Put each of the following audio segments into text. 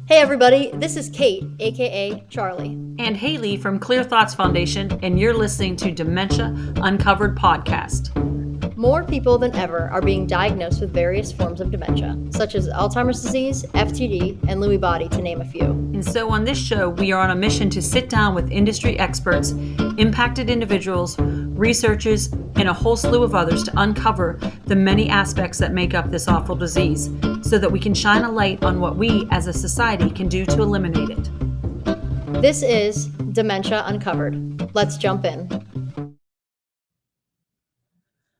Hey everybody, this is Cait, aka Charlie. And Haley from Clear Thoughts Foundation, and you're listening to Dementia Uncovered podcast. More people than ever are being diagnosed with various forms of dementia, such as Alzheimer's disease, FTD, and Lewy body, to name a few. And so on this show, we are on a mission to sit down with industry experts, impacted individuals, researchers, and a whole slew of others to uncover the many aspects that make up this awful disease so that we can shine a light on what we as a society can do to eliminate it. This is Dementia Uncovered. Let's jump in.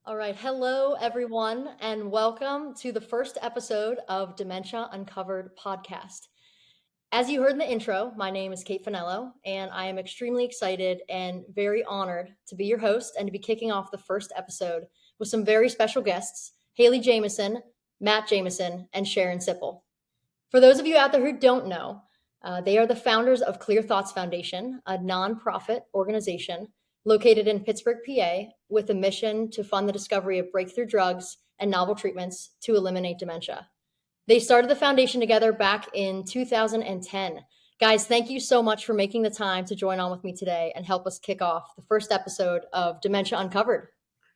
All right, hello everyone, and welcome to the first episode of Dementia Uncovered podcast. As you heard in the intro, my name is Cait Fenello, and I am extremely excited and very honored to be your host and to be kicking off the first episode with some very special guests, Haley Jamieson, Matt Jamieson, and Sharon Sipple. For those of you out there who don't know, they are the founders of Clear Thoughts Foundation, a nonprofit organization located in Pittsburgh, PA, with a mission to fund the discovery of breakthrough drugs and novel treatments to eliminate dementia. They started the foundation together back in 2010. Guys, thank you so much for making the time to join on with me today and help us kick off the first episode of Dementia Uncovered.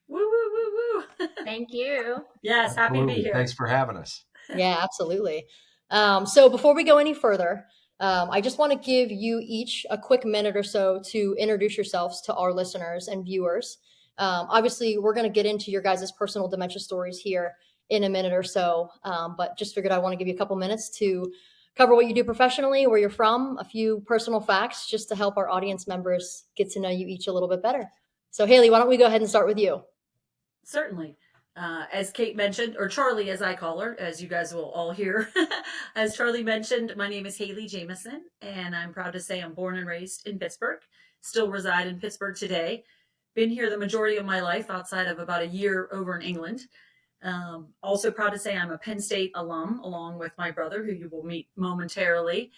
Woo, woo, woo, woo. Thank you. Yes, happy to be here. Thanks for having us. Yeah, absolutely. So before we go any further, I just want to give you each a quick minute or so to introduce yourselves to our listeners and viewers. Obviously, we're going to get into your guys' personal dementia stories here in a minute or so, but just figured I want to give you a couple minutes to cover what you do professionally, where you're from, a few personal facts, just to help our audience members get to know you each a little bit better. So Haley, why don't we go ahead and start with you? Certainly. As Cait mentioned, or Charlie as I call her, as you guys will all hear, as Charlie mentioned, my name is Haley Jamieson, and I'm proud to say I'm born and raised in Pittsburgh, still reside in Pittsburgh today. Been here the majority of my life outside of about a year over in England. Also proud to say I'm a Penn State alum, along with my brother, who you will meet momentarily.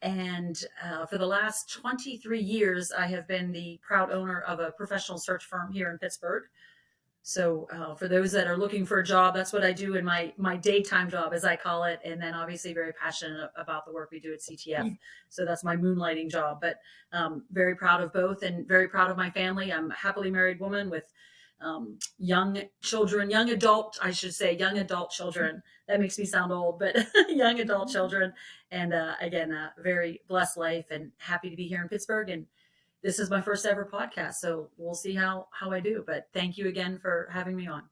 And for the last 23 years, I have been the proud owner of a professional search firm here in Pittsburgh. So for those that are looking for a job, that's what I do in my daytime job, as I call it. And then obviously very passionate about the work we do at CTF. So that's my moonlighting job. But very proud of both and very proud of my family. I'm a happily married woman with young adult children. That makes me sound old, but young adult children. And again, a very blessed life and happy to be here in Pittsburgh. And this is my first ever podcast, so we'll see how I do. But thank you again for having me on.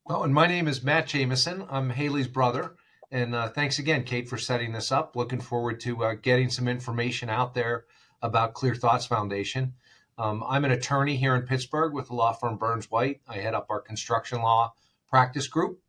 Well, and my name is Matt Jamieson. I'm Haley's brother. And thanks again, Cait, for setting this up. Looking forward to getting some information out there about Clear Thoughts Foundation. I'm an attorney here in Pittsburgh with the law firm Burns White. I head up our construction law practice group.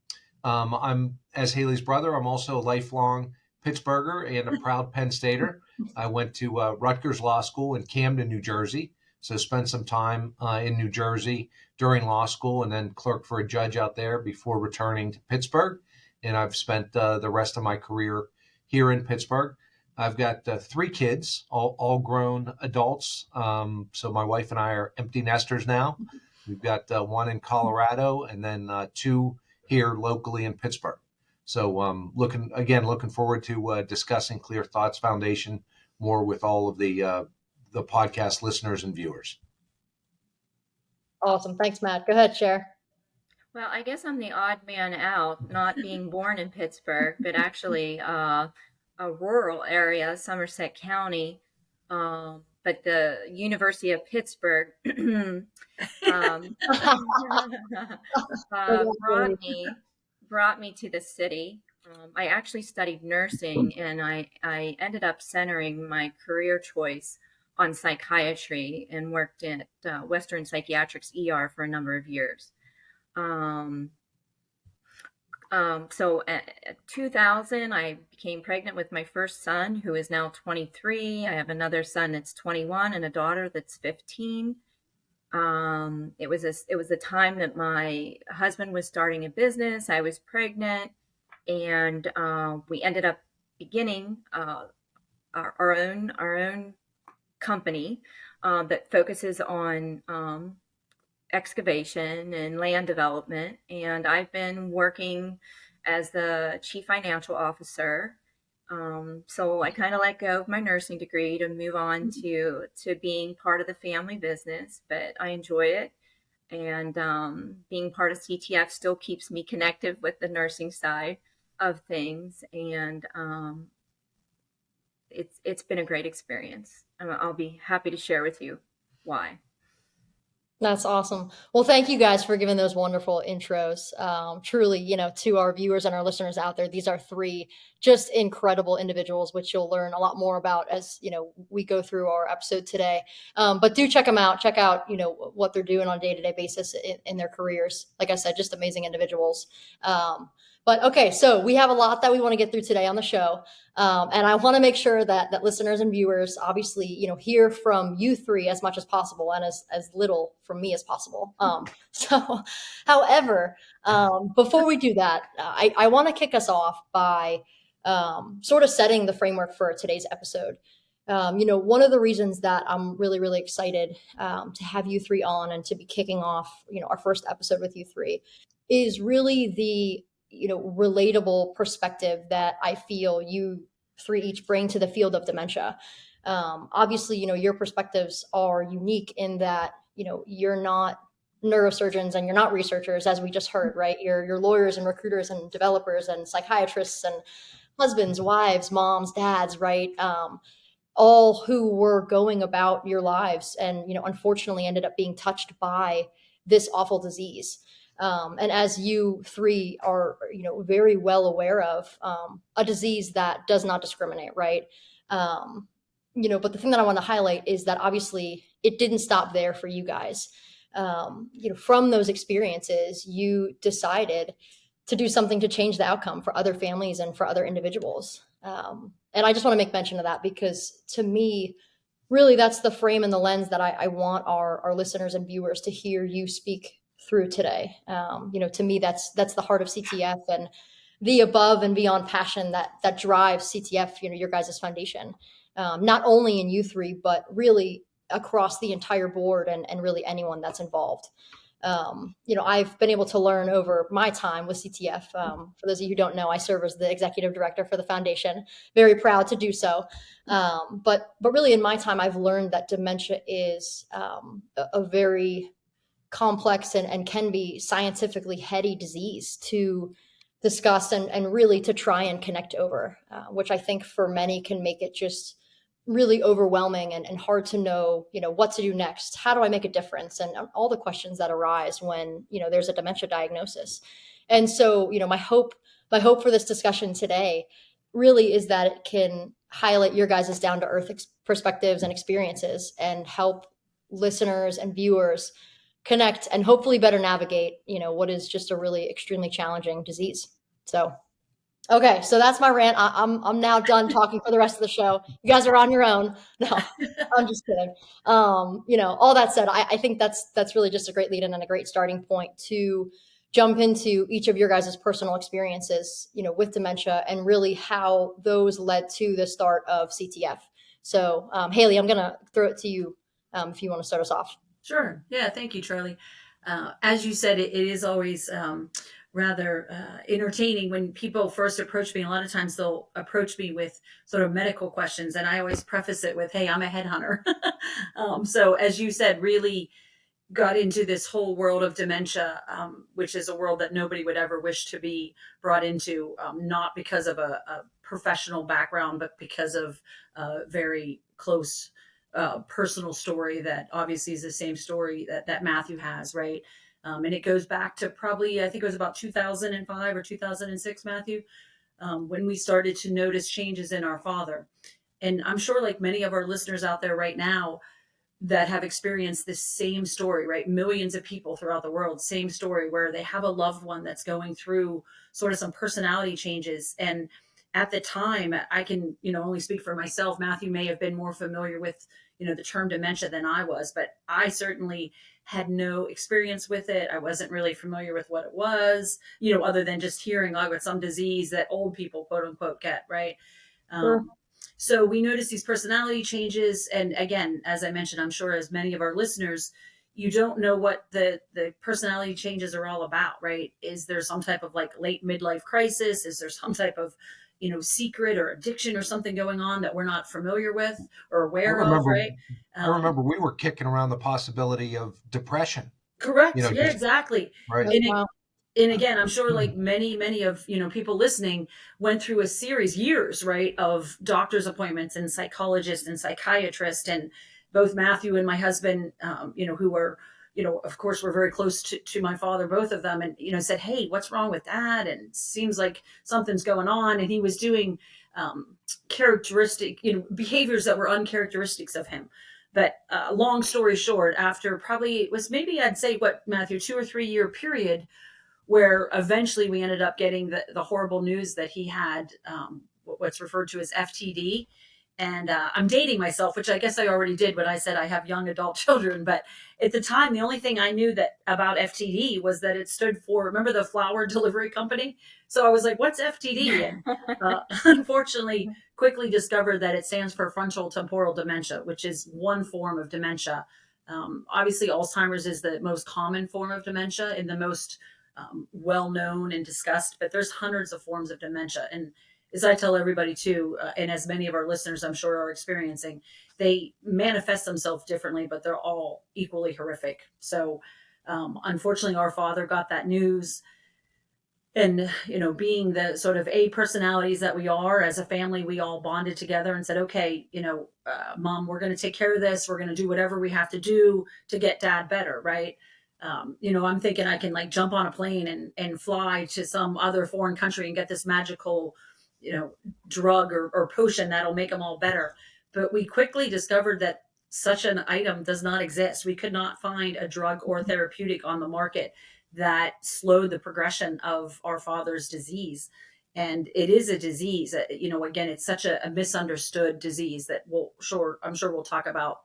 As Haley's brother, I'm also a lifelong Pittsburgher and a proud Penn Stater. I went to Rutgers Law School in Camden, New Jersey. So spent some time in New Jersey during law school and then clerked for a judge out there before returning to Pittsburgh. And I've spent the rest of my career here in Pittsburgh. I've got 3 kids, all grown adults. So my wife and I are empty nesters now. We've got 1 in Colorado and then 2 here locally in Pittsburgh. So looking forward to discussing Clear Thoughts Foundation more with all of the podcast listeners and viewers. Awesome. Thanks, Matt. Go ahead, Cher. Well, I guess I'm the odd man out, not being born in Pittsburgh, but actually a rural area, Somerset County. But the University of Pittsburgh brought me to the city. I actually studied nursing, and I ended up centering my career choice on psychiatry and worked at Western Psychiatrics ER for a number of years. So at 2000, I became pregnant with my first son, who is now 23. I have another son that's 21 and a daughter that's 15. It was a time that my husband was starting a business. I was pregnant, and we ended up beginning our own company that focuses on excavation and land development, and I've been working as the chief financial officer. So I kind of let go of my nursing degree to move on to being part of the family business, but I enjoy it. And being part of CTF still keeps me connected with the nursing side of things, and it's been a great experience. I'll be happy to share with you why. That's awesome. Well, thank you guys for giving those wonderful intros. Truly, to our viewers and our listeners out there, these are three just incredible individuals, which you'll learn a lot more about as, we go through our episode today. But do check them out. Check out, what they're doing on a day-to-day basis in their careers. Like I said, just amazing individuals. But okay, so we have a lot that we want to get through today on the show. And I want to make sure that listeners and viewers obviously, hear from you three as much as possible and as little from me as possible. However, before we do that, I want to kick us off by sort of setting the framework for today's episode. One of the reasons that I'm really, really excited to have you three on and to be kicking off, our first episode with you three is really the relatable perspective that I feel you three each bring to the field of dementia. Obviously, your perspectives are unique in that, you're not neurosurgeons and you're not researchers, as we just heard, right? You're lawyers and recruiters and developers and psychiatrists and husbands, wives, moms, dads, right? All who were going about your lives and, unfortunately ended up being touched by this awful disease. And as you three are, very well aware of, a disease that does not discriminate, right? But the thing that I want to highlight is that obviously it didn't stop there for you guys. From those experiences, you decided to do something to change the outcome for other families and for other individuals. And I just want to make mention of that because to me, really, that's the frame and the lens that I want our listeners and viewers to hear you speak through today. To me, that's the heart of CTF and the above and beyond passion that drives CTF, your guys' foundation, not only in you three, but really across the entire board and really anyone that's involved. I've been able to learn over my time with CTF. For those of you who don't know, I serve as the executive director for the foundation. Very proud to do so. But really in my time, I've learned that dementia is a very complex and can be scientifically heady disease to discuss and really to try and connect over, which I think for many can make it just really overwhelming and hard to know, what to do next. How do I make a difference? And all the questions that arise when, there's a dementia diagnosis. And so, my hope for this discussion today really is that it can highlight your guys' down to earth perspectives and experiences and help listeners and viewers connect and hopefully better navigate, what is just a really extremely challenging disease. So okay, so that's my rant. I'm now done talking for the rest of the show. You guys are on your own. No, I'm just kidding. All that said, I think that's really just a great lead in and a great starting point to jump into each of your guys' personal experiences, with dementia and really how those led to the start of CTF. So, Haley, I'm gonna throw it to you if you want to start us off. Sure. Yeah. Thank you, Charlie. As you said, it is always rather entertaining when people first approach me. A lot of times they'll approach me with sort of medical questions, and I always preface it with, "Hey, I'm a headhunter." So, as you said, really got into this whole world of dementia, which is a world that nobody would ever wish to be brought into, not because of a professional background, but because of a very close personal story that obviously is the same story that Matthew has, right? And it goes back to probably, I think it was about 2005 or 2006, Matthew, when we started to notice changes in our father. And I'm sure, like many of our listeners out there right now that have experienced this same story, right? Millions of people throughout the world, same story, where they have a loved one that's going through sort of some personality changes. And at the time, I can, only speak for myself. Matthew may have been more familiar with, the term dementia than I was, but I certainly had no experience with it. I wasn't really familiar with what it was, other than just hearing, oh, it's some disease that old people, quote unquote, get, right? Sure. So we noticed these personality changes. And again, as I mentioned, I'm sure as many of our listeners, you don't know what the personality changes are all about, right? Is there some type of like late midlife crisis? Is there some type of, secret or addiction or something going on that we're not familiar with or I aware of, remember, right? I Um, remember we were kicking around the possibility of depression, Correct. Yeah, just exactly. right. Oh, And wow. and again, I'm sure like many of people listening went through a series years, right, of doctor's appointments and psychologists and psychiatrists, and both Matthew and my husband, who were, of course, were very close to my father, both of them, and said, hey, what's wrong with that? And it seems like something's going on, and he was doing characteristic, behaviors that were uncharacteristics of him. But long story short, after probably it was maybe I'd say what Matthew 2 or 3 year period where eventually we ended up getting the horrible news that he had what's referred to as FTD. And I'm dating myself, which I guess I already did when I said I have young adult children. But at the time, the only thing I knew that about FTD was that it stood for, remember the flower delivery company? So I was like, what's FTD? And unfortunately, quickly discovered that it stands for frontal temporal dementia, which is one form of dementia. Obviously, Alzheimer's is the most common form of dementia and the most well known and discussed, but there's hundreds of forms of dementia. And as I tell everybody too, and as many of our listeners I'm sure are experiencing, they manifest themselves differently, but they're all equally horrific. So unfortunately, our father got that news. And, being the sort of A personalities that we are as a family, we all bonded together and said, okay, mom, we're going to take care of this. We're going to do whatever we have to do to get dad better. Right. I'm thinking I can like jump on a plane and fly to some other foreign country and get this magical, drug or potion that'll make them all better. But we quickly discovered that such an item does not exist. We could not find a drug or therapeutic on the market that slowed the progression of our father's disease. And it is a disease that, again, it's such a misunderstood disease that I'm sure we'll talk about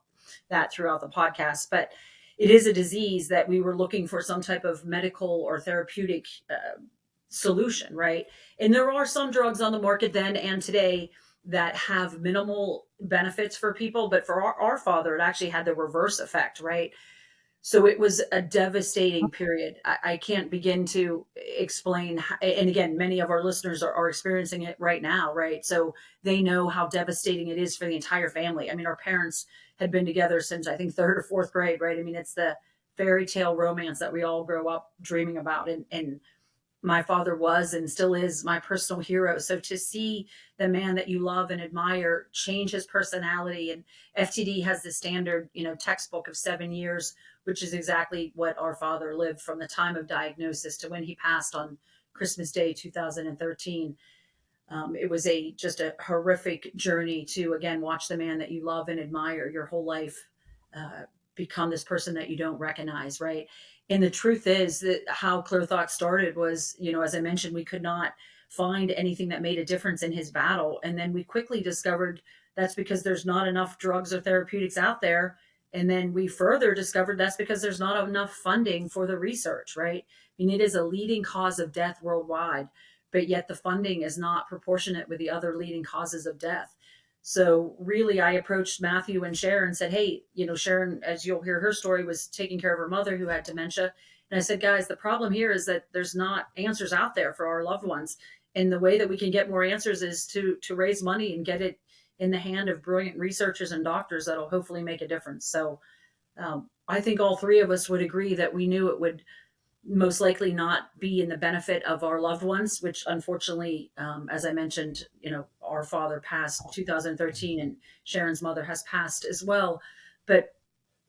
that throughout the podcast. But it is a disease that we were looking for some type of medical or therapeutic solution, right? And there are some drugs on the market then and today that have minimal benefits for people, but for our father, it actually had the reverse effect, right? So it was a devastating period. I can't begin to explain. And again, many of our listeners are experiencing it right now, right? So they know how devastating it is for the entire family. I mean, our parents had been together since I think third or fourth grade, right? I mean, it's the fairy tale romance that we all grow up dreaming about. And my father was and still is my personal hero. So to see the man that you love and admire change his personality, and FTD has the standard, textbook of 7 years, which is exactly what our father lived from the time of diagnosis to when he passed on Christmas Day, 2013. It was just a horrific journey to, again, watch the man that you love and admire your whole life become this person that you don't recognize, right? And the truth is that how Clear Thought started was, as I mentioned, we could not find anything that made a difference in his battle. And then we quickly discovered that's because there's not enough drugs or therapeutics out there. And then we further discovered that's because there's not enough funding for the research, right? I mean, it is a leading cause of death worldwide, but yet the funding is not proportionate with the other leading causes of death. So really, I approached Matthew and Sharon and said, hey, Sharon, as you'll hear her story, was taking care of her mother who had dementia. And I said, guys, the problem here is that there's not answers out there for our loved ones. And the way that we can get more answers is to raise money and get it in the hand of brilliant researchers and doctors that'll hopefully make a difference. So I think all three of us would agree that we knew it would most likely not be in the benefit of our loved ones, which unfortunately, as I mentioned, our father passed 2013 and Sharon's mother has passed as well. But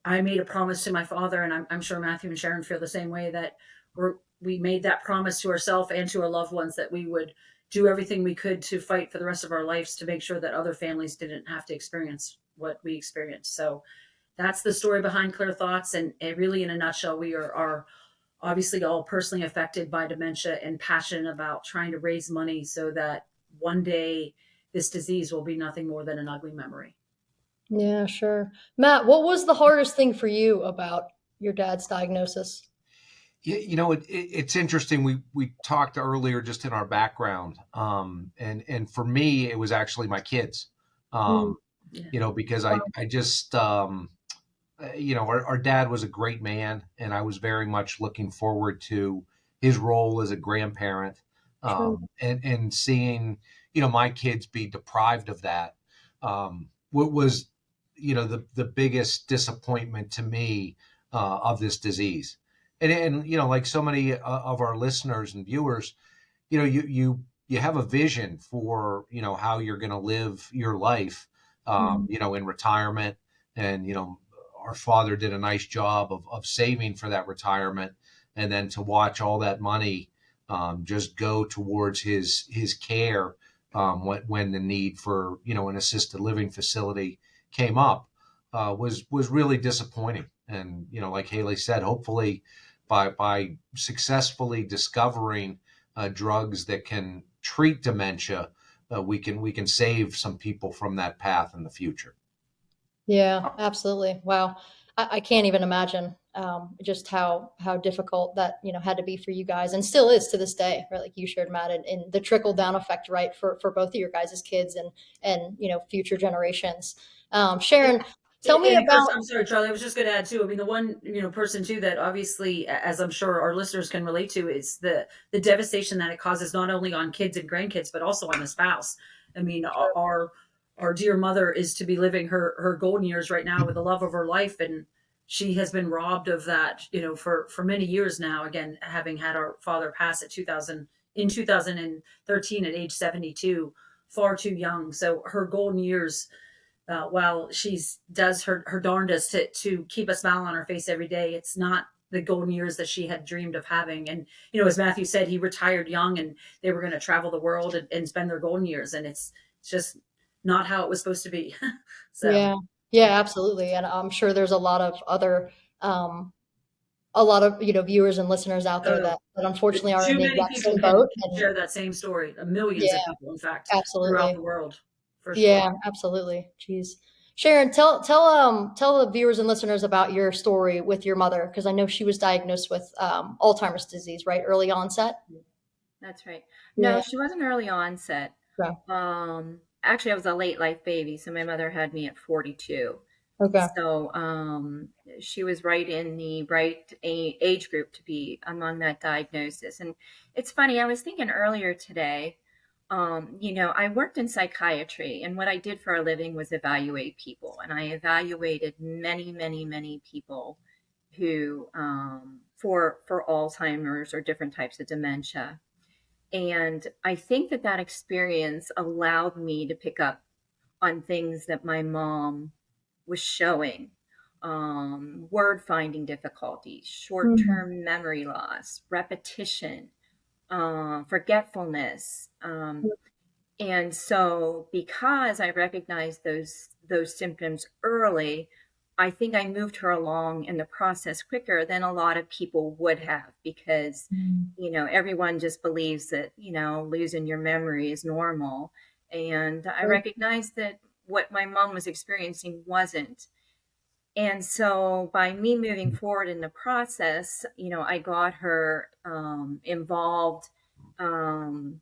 I made a promise to my father, and I'm sure Matthew and Sharon feel the same way, that we made that promise to ourselves and to our loved ones that we would do everything we could to fight for the rest of our lives to make sure that other families didn't have to experience what we experienced. So that's the story behind Clear Thoughts. And really, in a nutshell, we are obviously all personally affected by dementia and passionate about trying to raise money so that one day this disease will be nothing more than an ugly memory. Yeah, sure. Matt, what was the hardest thing for you about your dad's diagnosis? It's interesting. We talked earlier just in our background, and for me, it was actually my kids. Mm, Yeah. Because wow. I just our dad was a great man, and I was very much looking forward to his role as a grandparent, Sure. and seeing, my kids be deprived of that. What was, the biggest disappointment to me of this disease. And, like so many of our listeners and viewers, you have a vision for, how you're going to live your life, Mhm. in retirement. And, our father did a nice job of saving for that retirement, and then to watch all that money just go towards his care, when the need for, an assisted living facility came up, was really disappointing. And, like Haley said, hopefully by successfully discovering drugs that can treat dementia, we can save some people from that path in the future. Yeah, absolutely. Wow. I can't even imagine just how difficult that had to be for you guys, and still is to this day, right? Like you shared, Matt, and the trickle down effect, right, for both of your guys' kids and future generations. Sharon, tell me And of course, about. I'm sorry, Charlie. I was just going to add too. I mean, the one person too that obviously, as I'm sure our listeners can relate to, is the devastation that it causes not only on kids and grandkids but also on the spouse. I mean, our dear mother is to be living her golden years right now with the love of her life, and she has been robbed of that, for many years now. Again, having had our father pass at 2013 at age 72, far too young. So her golden years, while she's does her darndest to keep a smile on her face every day, it's not the golden years that she had dreamed of having. And as Matthew said, he retired young, and they were going to travel the world and spend their golden years, and it's just not how it was supposed to be. So Yeah, yeah, yeah, absolutely, and I'm sure there's a lot of other a lot of viewers and listeners out there uh, that unfortunately are in too the many exact people same can boat. And share that same story. Millions of yeah, people, in fact, throughout absolutely. the world, for sure. Yeah, absolutely. Jeez. Sharon, tell the viewers and listeners about your story with your mother, because I know she was diagnosed with Alzheimer's disease, right? Early onset. That's right. Yeah. No, she wasn't early onset. Okay. Actually, I was a late life baby, so my mother had me at 42. Okay. So she was right in the right age group to be among that diagnosis. And it's funny, I was thinking earlier today, I worked in psychiatry, and what I did for a living was evaluate people. And I evaluated many, many, many people who, for Alzheimer's or different types of dementia. And I think that experience allowed me to pick up on things that my mom was showing, word finding difficulties, short Mhm. term memory loss, repetition, forgetfulness. And so, because I recognized those symptoms early, I think I moved her along in the process quicker than a lot of people would have, because Mhm. everyone just believes that losing your memory is normal, and I recognized that what my mom was experiencing wasn't. And so, by me moving forward in the process, I got her involved. Um,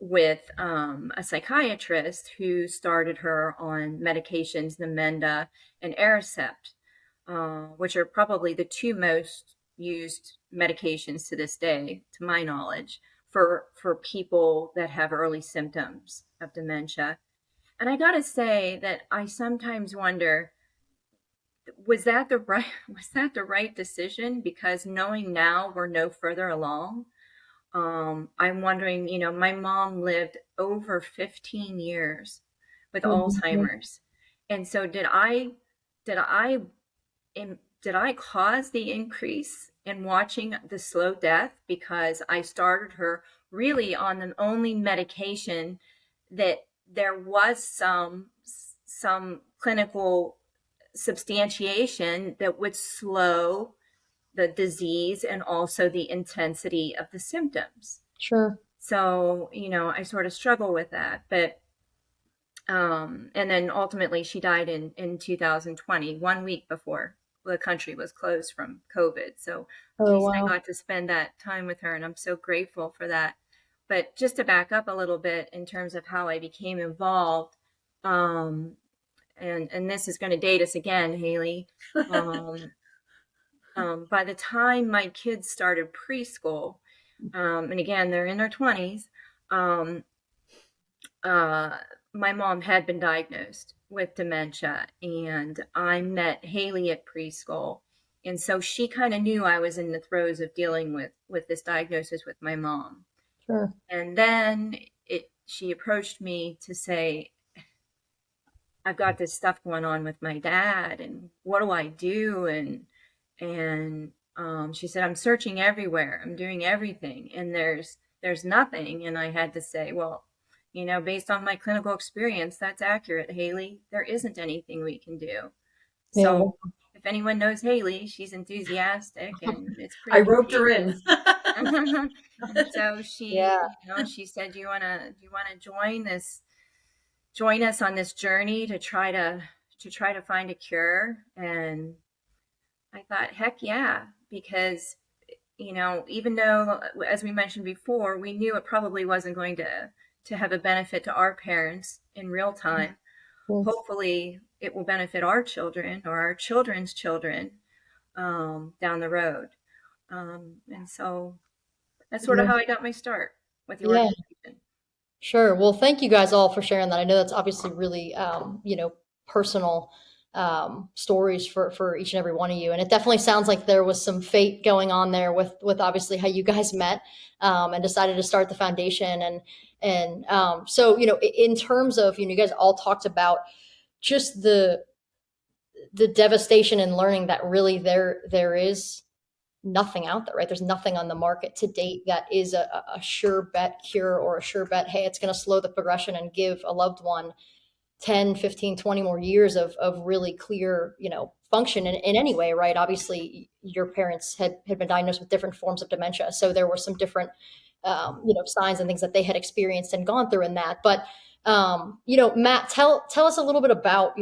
with a psychiatrist who started her on medications, Namenda and Aricept, which are probably the two most used medications to this day, to my knowledge, for people that have early symptoms of dementia. And I gotta say that I sometimes wonder, was that the right decision? Because knowing now we're no further along, I'm wondering, my mom lived over 15 years with Mhm. Alzheimer's. And so did I, did I cause the increase in watching the slow death, because I started her really on the only medication that there was some clinical substantiation that would slow the disease and also the intensity of the symptoms. Sure. So, I sort of struggle with that. But, and then ultimately she died in 2020, 1 week before the country was closed from COVID. So at Oh least I wow. got to spend that time with her, and I'm so grateful for that. But just to back up a little bit in terms of how I became involved, um, and this is going to date us again, Haley. By the time my kids started preschool, and again, they're in their 20s, my mom had been diagnosed with dementia, and I met Haley at preschool. And so she kind of knew I was in the throes of dealing with this diagnosis with my mom. Sure. And then she approached me to say, I've got this stuff going on with my dad, and what do I do? And she said, I'm searching everywhere. I'm doing everything, and there's nothing. And I had to say, well, based on my clinical experience, that's accurate, Haley. There isn't anything we can do. So if anyone knows Haley, she's enthusiastic, and it's pretty. I roped her in. And so she said, do you want to join us on this journey to try to find a cure? And I thought, heck yeah, because even though, as we mentioned before, we knew it probably wasn't going to have a benefit to our parents in real time. Yes. Hopefully it will benefit our children or our children's children down the road. And so that's sort of how I got my start with the organization. Sure. Well, thank you guys all for sharing that. I know that's obviously really, personal stories for each and every one of you. And it definitely sounds like there was some fate going on there with obviously how you guys met and decided to start the foundation. And so, in terms of, you guys all talked about just the devastation and learning that really there is nothing out there, right? There's nothing on the market to date that is a sure bet cure or a sure bet, hey, it's going to slow the progression and give a loved one 10, 15, 20 more years of really clear, function in any way, right? Obviously, your parents had been diagnosed with different forms of dementia. So there were some different, signs and things that they had experienced and gone through in that. But, Matt, tell us a little bit about,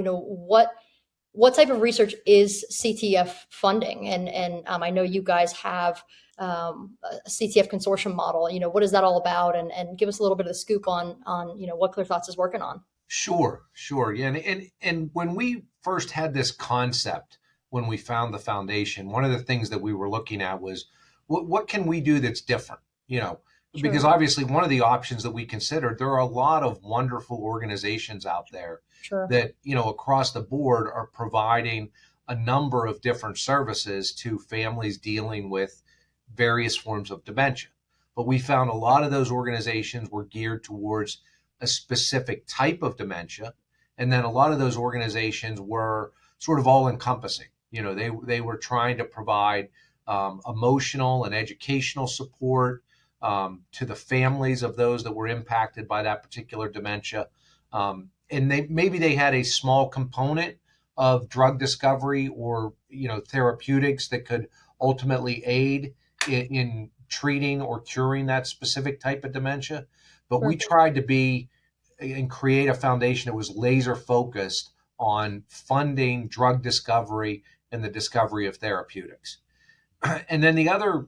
what type of research is CTF funding? And I know you guys have a CTF consortium model. What is that all about? And give us a little bit of the scoop on what Clear Thoughts is working on. Sure. Yeah. And when we first had this concept, when we found the foundation, one of the things that we were looking at was what can we do that's different? Sure. Because obviously one of the options that we considered, there are a lot of wonderful organizations out there that, across the board are providing a number of different services to families dealing with various forms of dementia. But we found a lot of those organizations were geared towards a specific type of dementia. And then a lot of those organizations were sort of all encompassing. They were trying to provide emotional and educational support to the families of those that were impacted by that particular dementia. And they had a small component of drug discovery or, therapeutics that could ultimately aid in treating or curing that specific type of dementia. But we tried to be and create a foundation that was laser focused on funding drug discovery and the discovery of therapeutics. And then the other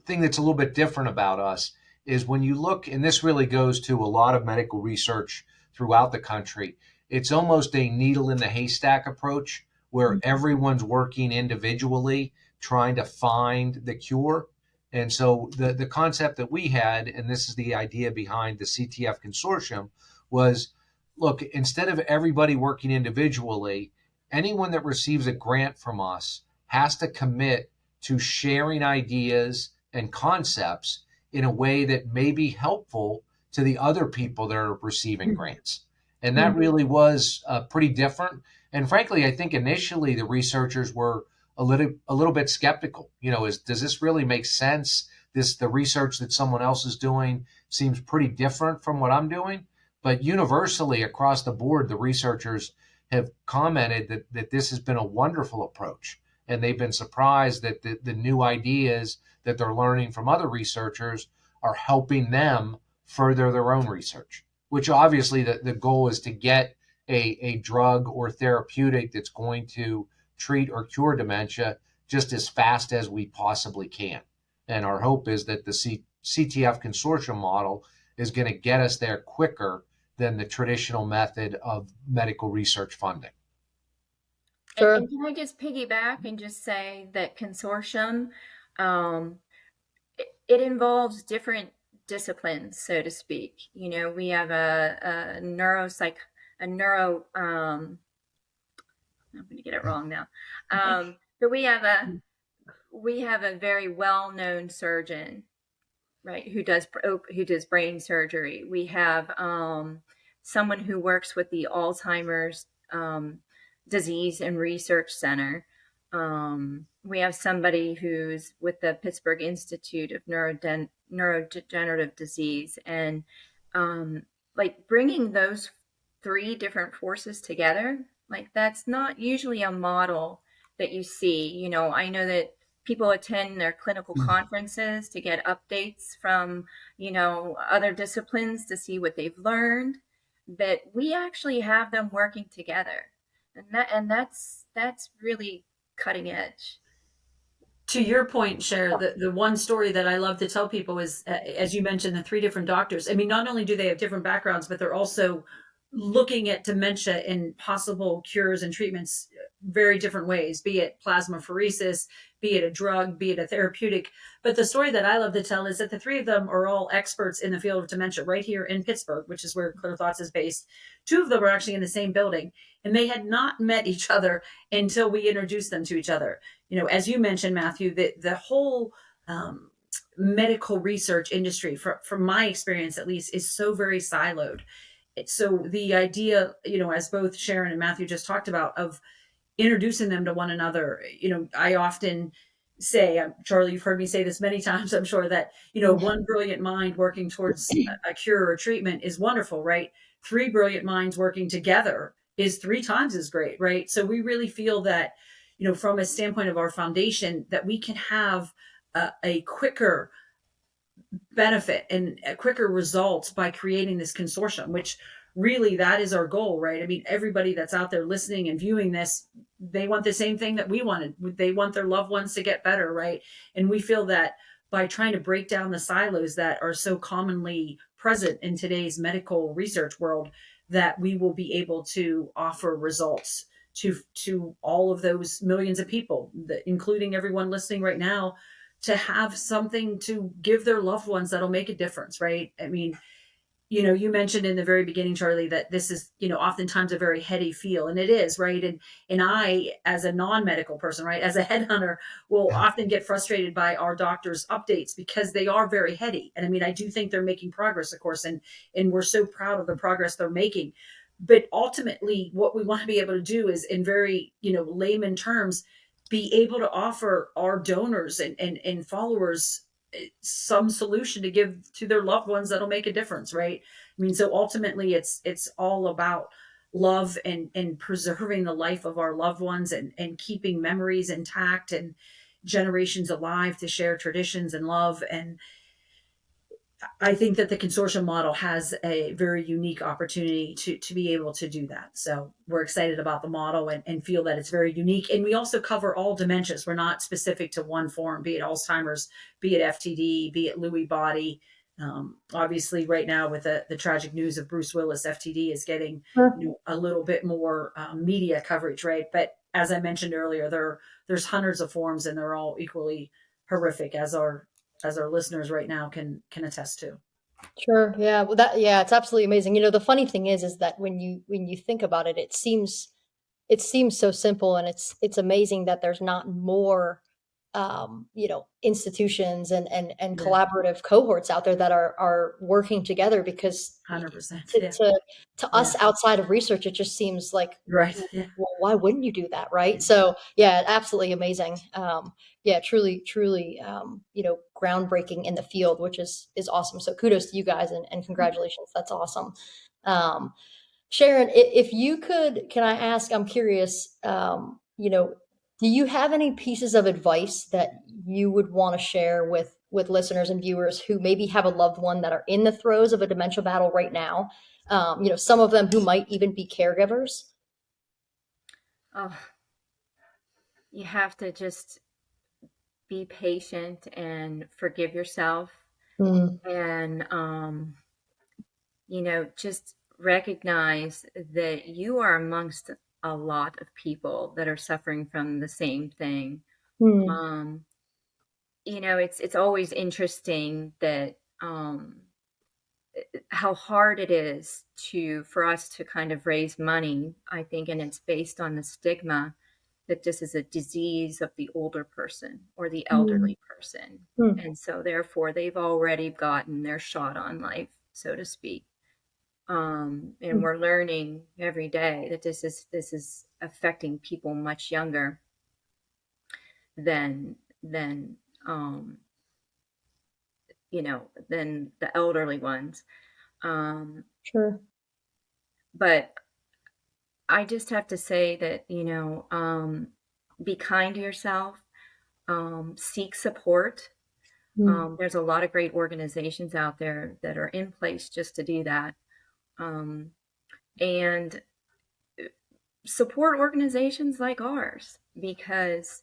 thing that's a little bit different about us is when you look, and this really goes to a lot of medical research throughout the country, it's almost a needle in the haystack approach where everyone's working individually trying to find the cure. And so the concept that we had, and this is the idea behind the CTF consortium, was, look, instead of everybody working individually, anyone that receives a grant from us has to commit to sharing ideas and concepts in a way that may be helpful to the other people that are receiving grants. And that really was pretty different. And frankly, I think initially the researchers were a little bit skeptical. Does this really make sense? The research that someone else is doing seems pretty different from what I'm doing. But universally across the board, the researchers have commented that this has been a wonderful approach. And they've been surprised that the new ideas that they're learning from other researchers are helping them further their own research, which obviously the goal is to get a drug or therapeutic that's going to treat or cure dementia just as fast as we possibly can. And our hope is that the CTF consortium model is going to get us there quicker than the traditional method of medical research funding. Sure. And can I just piggyback and just say that consortium, um, it involves different disciplines, so to speak. You know, we have a neuro, I'm going to get it wrong now. But we have a very well-known surgeon, right, who does brain surgery. We have someone who works with the Alzheimer's Disease and Research Center. We have somebody who's with the Pittsburgh Institute of Neurodegenerative Disease, and like bringing those three different forces together, like that's not usually a model that you see. You know, I know that people attend their clinical conferences to get updates from, you know, other disciplines to see what they've learned, but we actually have them working together, and that's really cutting edge. To your point, Cher, the one story that I love to tell people is, as you mentioned, the three different doctors. I mean, not only do they have different backgrounds, but they're also looking at dementia and possible cures and treatments very different ways, be it plasmapheresis, be it a drug, be it a therapeutic. But the story that I love to tell is that the three of them are all experts in the field of dementia right here in Pittsburgh, which is where Clear Thoughts is based. Two of them are actually in the same building, and they had not met each other until we introduced them to each other. You know, as you mentioned, Matthew, the whole medical research industry, from my experience at least, is so very siloed. So the idea, you know, as both Sharon and Matthew just talked about, of introducing them to one another, you know, I often say, Charlie, you've heard me say this many times, I'm sure, that, you know, one brilliant mind working towards a cure or treatment is wonderful, right? Three brilliant minds working together is three times as great, right? So we really feel that, you know, from a standpoint of our foundation, that we can have a quicker benefit and quicker results by creating this consortium, which really, that is our goal, right? I mean, everybody that's out there listening and viewing this, they want the same thing that we wanted. They want their loved ones to get better, right? And we feel that by trying to break down the silos that are so commonly present in today's medical research world, that we will be able to offer results to all of those millions of people, including everyone listening right now, to have something to give their loved ones that'll make a difference, right? I mean, you know, you mentioned in the very beginning, Charlie, that this is, you know, oftentimes a very heady feel, and it is, right? And I, as a non-medical person, right, as a headhunter, will often get frustrated by our doctors' updates because they are very heady. And I mean, I do think they're making progress, of course, and we're so proud of the progress they're making. But ultimately, what we want to be able to do is, in very, you know, layman terms, be able to offer our donors and followers some solution to give to their loved ones that'll make a difference, right? I mean, so ultimately it's all about love and preserving the life of our loved ones and keeping memories intact and generations alive to share traditions and love. And I think that the consortium model has a very unique opportunity to be able to do that. So we're excited about the model and feel that it's very unique. And we also cover all dementias. We're not specific to one form, be it Alzheimer's, be it FTD, be it Lewy body. Obviously, right now with the tragic news of Bruce Willis, FTD is getting, you know, a little bit more media coverage, right? But as I mentioned earlier, there's hundreds of forms, and they're all equally horrific, as our listeners right now can attest to. Sure. Yeah. Well, yeah, it's absolutely amazing. You know, the funny thing is that when you think about it, it seems so simple, and it's amazing that there's not more, you know, institutions and Yeah, collaborative cohorts out there that are working together, because 100%. to, Yeah, to, to yeah, us outside of research, it just seems like, right. Yeah. well, why wouldn't you do that? Right. So yeah, absolutely amazing. Yeah, truly, you know, groundbreaking in the field, which is awesome. So kudos to you guys, and congratulations. That's awesome. Um, Sharon, if you could, can I ask, I'm curious, you know, do you have any pieces of advice that you would want to share with listeners and viewers who maybe have a loved one that are in the throes of a dementia battle right now? You know, some of them who might even be caregivers. Oh, you have to just be patient and forgive yourself, Mm, and you know, just recognize that you are amongst a lot of people that are suffering from the same thing. Um, it's always interesting that how hard it is for us to kind of raise money, I think, and it's based on the stigma that this is a disease of the older person or the elderly person. And so therefore they've already gotten their shot on life, so to speak. And we're learning every day that this is affecting people much younger than than the elderly ones. Sure. But I just have to say that, be kind to yourself, seek support. There's a lot of great organizations out there that are in place just to do that. And support organizations like ours, because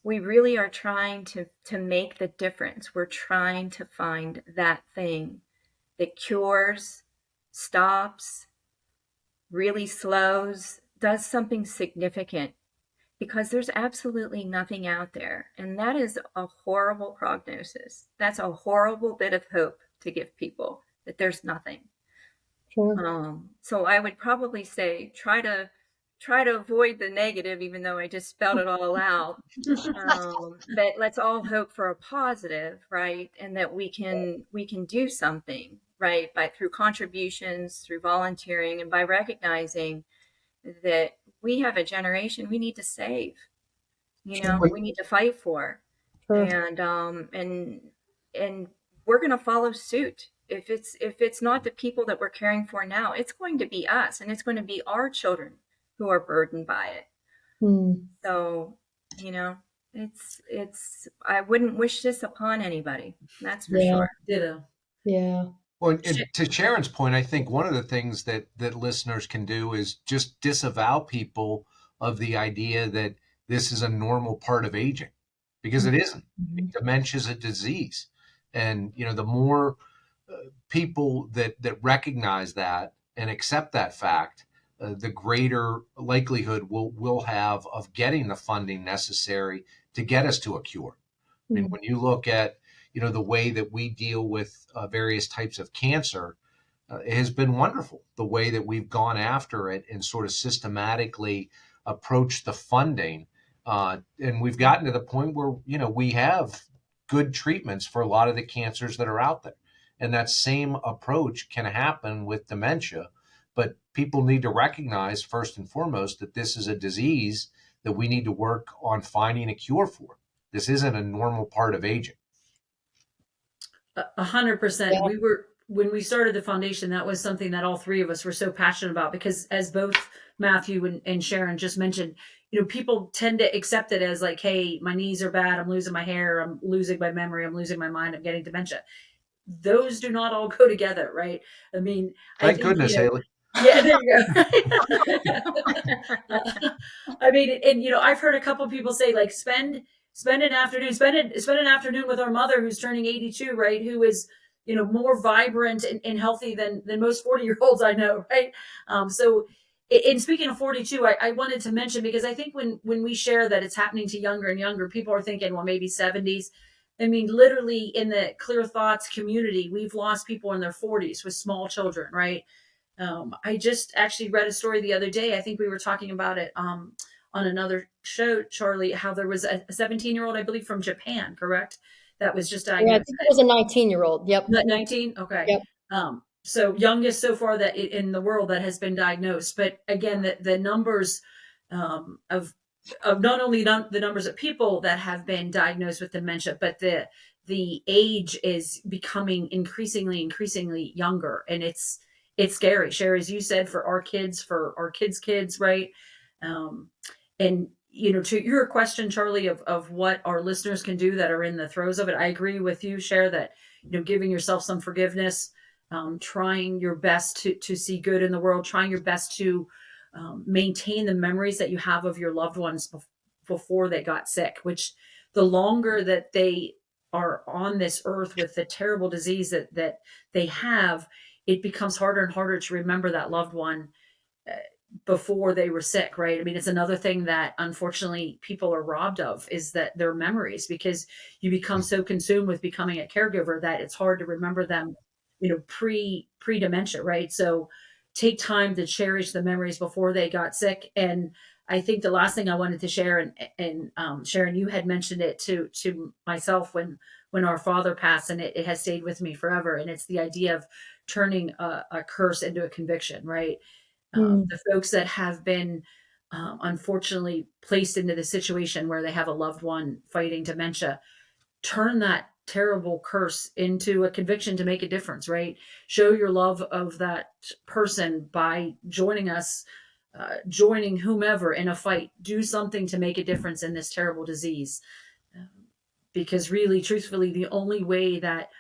we really are trying to make the difference. We're trying to find that thing that cures, stops, really slows, does something significant, because there's absolutely nothing out there. And that is a horrible prognosis. That's a horrible bit of hope to give people, that there's nothing. Sure. So I would probably say try to avoid the negative, even though I just spelled it all out. But let's all hope for a positive, right? And that we can do something, right? Through contributions, through volunteering, and by recognizing that we have a generation we need to save. We need to fight for. Sure. And we're going to follow suit. If it's not the people that we're caring for now, it's going to be us, and it's going to be our children who are burdened by it. So, it's I wouldn't wish this upon anybody. That's for sure. Ditto. Yeah. Well, and to Sharon's point, I think one of the things that listeners can do is just disavow people of the idea that this is a normal part of aging, because it isn't. Dementia is a disease, and the more people that recognize that and accept that fact, the greater likelihood we'll have of getting the funding necessary to get us to a cure. I mean, when you look at the way that we deal with various types of cancer, it has been wonderful the way that we've gone after it and sort of systematically approached the funding, and we've gotten to the point where we have good treatments for a lot of the cancers that are out there. And that same approach can happen with dementia. But people need to recognize, first and foremost, that this is a disease that we need to work on finding a cure for. This isn't a normal part of aging. 100%. We were, when we started the foundation, that was something that all three of us were so passionate about, because as both Matthew and Sharon just mentioned, people tend to accept it as like, hey, my knees are bad, I'm losing my hair, I'm losing my memory, I'm losing my mind, I'm getting dementia. Those do not all go together, right? I mean, thank goodness, Haley. Yeah, there you go. I mean, and I've heard a couple of people say, like, spend an afternoon with our mother who's turning 82, right? Who is more vibrant and healthy than most 40-year-olds I know, right? So, in speaking of 42, I wanted to mention, because I think when we share that it's happening to younger and younger, people are thinking, well, maybe 70s. I mean, literally in the Clear Thoughts community, we've lost people in their 40s with small children, right? I just actually read a story the other day. I think we were talking about it on another show, Charlie, how there was a 17-year-old, I believe, from Japan, correct? That was just diagnosed. Yeah, I think it was a 19-year-old. Yep. 19? Okay. Yep. So youngest so far that in the world that has been diagnosed. But again, the numbers of not only the numbers of people that have been diagnosed with dementia, but the age is becoming increasingly younger, and it's scary. Sherry, as you said, for our kids, kids, right? And to your question, Charlie, of what our listeners can do that are in the throes of it, I agree with you, Cher, that giving yourself some forgiveness, trying your best to see good in the world, trying your best to maintain the memories that you have of your loved ones before they got sick, which the longer that they are on this earth with the terrible disease that they have, it becomes harder and harder to remember that loved one uh, before they were sick, right? I mean, it's another thing that unfortunately people are robbed of, is that their memories, because you become so consumed with becoming a caregiver that it's hard to remember them, pre dementia, right? So take time to cherish the memories before they got sick. And I think the last thing I wanted to share, and Sharon, you had mentioned it to myself when our father passed, and it has stayed with me forever. And it's the idea of turning a curse into a conviction, right? The folks that have been unfortunately placed into the situation where they have a loved one fighting dementia, turn that terrible curse into a conviction to make a difference, right? Show your love of that person by joining us, joining whomever in a fight. Do something to make a difference in this terrible disease. Because really, truthfully, the only way that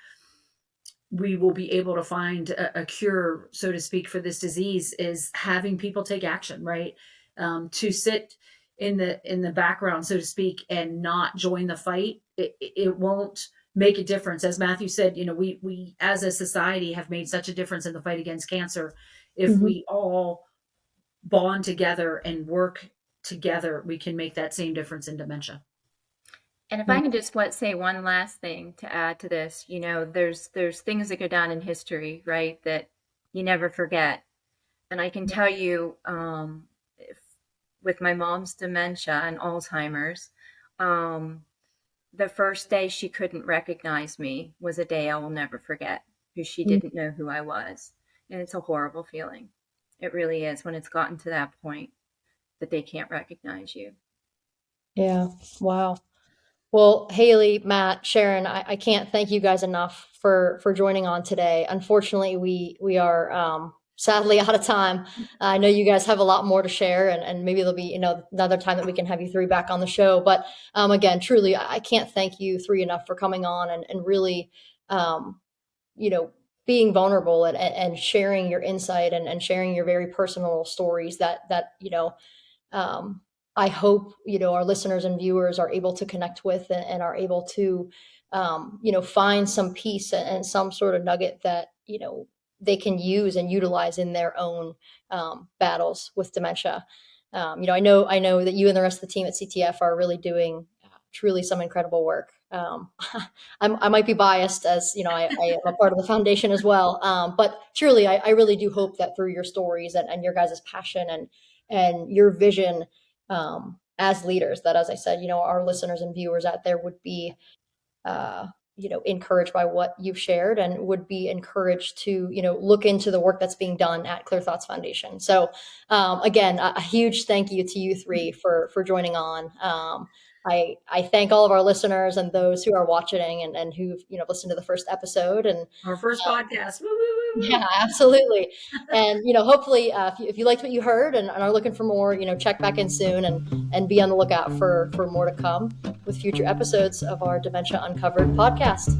we will be able to find a cure, so to speak, for this disease is having people take action, right? To sit in the background, so to speak, and not join the fight, it won't make a difference. As Matthew said, we as a society have made such a difference in the fight against cancer. If Mhm. we all bond together and work together, we can make that same difference in dementia. And if I can just say one last thing to add to this, there's things that go down in history, right, that you never forget. And I can tell you, with my mom's dementia and Alzheimer's, the first day she couldn't recognize me was a day I will never forget, because she didn't know who I was. And it's a horrible feeling. It really is, when it's gotten to that point that they can't recognize you. Yeah. Wow. Well, Haley, Matt, Sharon, I can't thank you guys enough for joining on today. Unfortunately, we are sadly out of time. I know you guys have a lot more to share, and maybe there'll be another time that we can have you three back on the show. But again, truly, I can't thank you three enough for coming on and really you know being vulnerable and sharing your insight and sharing your very personal stories that I hope our listeners and viewers are able to connect with and are able to find some peace and some sort of nugget that they can use and utilize in their own battles with dementia. I know that you and the rest of the team at CTF are really doing truly some incredible work. I might be biased, as I am a part of the foundation as well. But truly, I really do hope that through your stories and your guys' passion and your vision as leaders, that, as I said, our listeners and viewers out there would be, encouraged by what you've shared and would be encouraged to, look into the work that's being done at Clear Thoughts Foundation. So, again, a huge thank you to you three for joining on. I thank all of our listeners and those who are watching and who've listened to the first episode and Our first podcast. Woo, woo, woo, woo. yeah, absolutely. And hopefully, if you liked what you heard and are looking for more, check back in soon and be on the lookout for more to come with future episodes of our Dementia Uncovered podcast.